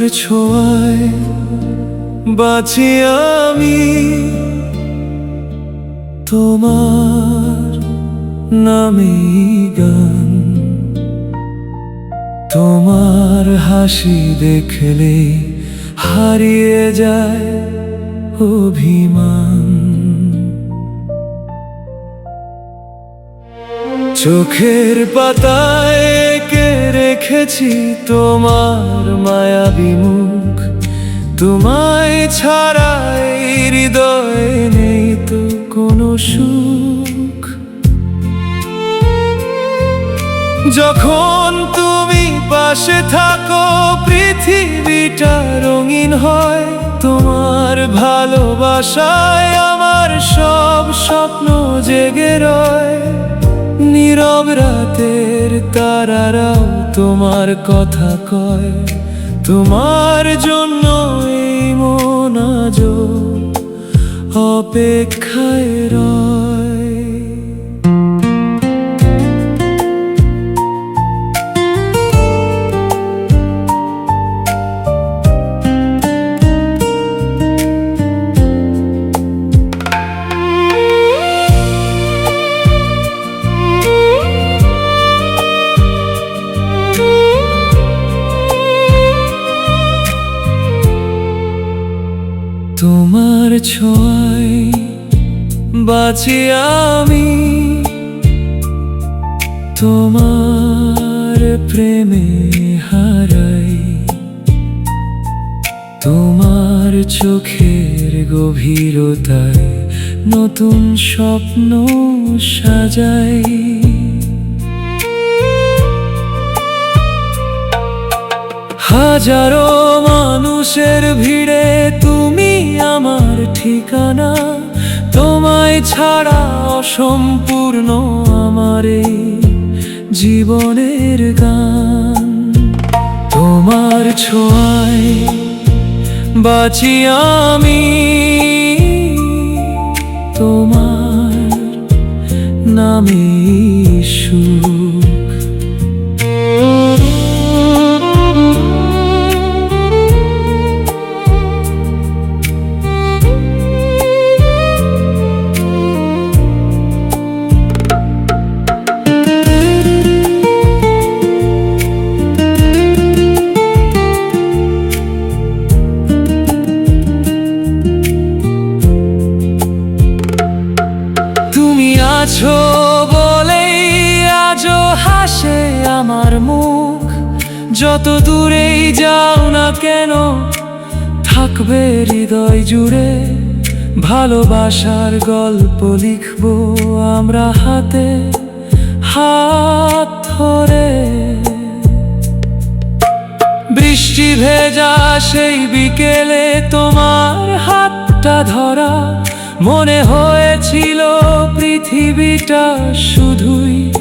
ছোঁয়ায় বাঁচি আমি, তোমার নামে গান। তোমার হাসি দেখলে হারিয়ে যায় অভিমান। চোখের পাতায় এঁকে রেখেছি তোমার মায়াবী মুখ। তোমায় ছাড়া এই হৃদয়ে নেই তো কোনো সুখ। যখন তুমি পাশে থাকো পৃথিবীটা রঙিন হয়। তোমার ভালোবাসায় আমার সব স্বপ্ন জেগে রয়। নীরব রাতের তারারাও তোমার কথা কয়। তোমার জন্য এই মন আজও অপেক্ষায় রয়। তোমার ছোঁয়ায় বাঁচি আমি, তোমার প্রেমে হারাই। তোমার চোখের গভীরতায় নতুন স্বপ্ন সাজাই। হাজারো মানুষের ভিড়ে তুমি আমার ঠিকানা। তোমায় ছাড়া অসম্পূর্ণ আমার এই জীবনের গান। তোমার ছোঁয়ায় বাঁচি আমি, তোমার নামে সুখ। আছো বলেই আজও হাসে আমার মুখ। যত দূরেই যাও না কেন থাকবে হৃদয় জুড়ে। ভালোবাসার গল্প লিখবো আমরা হাতে হাত ধরে। বৃষ্টি ভেজা সেই বিকেলে তোমার হাতটা ধরা। মনে হয়েছিল পৃথিবীটা শুধুই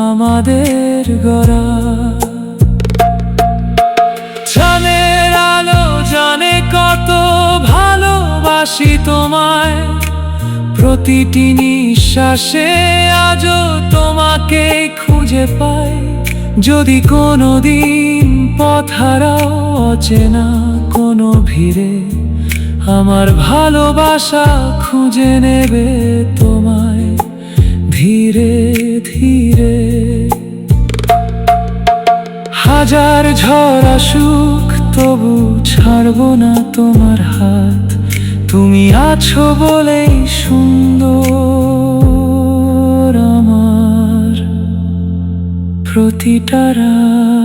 আমাদের গড়া। চাঁদের আলো জানে কত ভালোবাসি তোমায়। প্রতিটি নিঃশ্বাসে আজও তোমাকে খুঁজে পাই। যদি কোনোদিন পথ হারাও অচেনা কোনো ভিড়ে, আমার ভালোবাসা খুঁজে নেবে তোমায় ধীরে ধীরে। হাজার ঝড় আসুক তবু ছাড়বো না তোমার হাত। তুমি আছো বলেই সুন্দর আমার প্রতিটা রাত।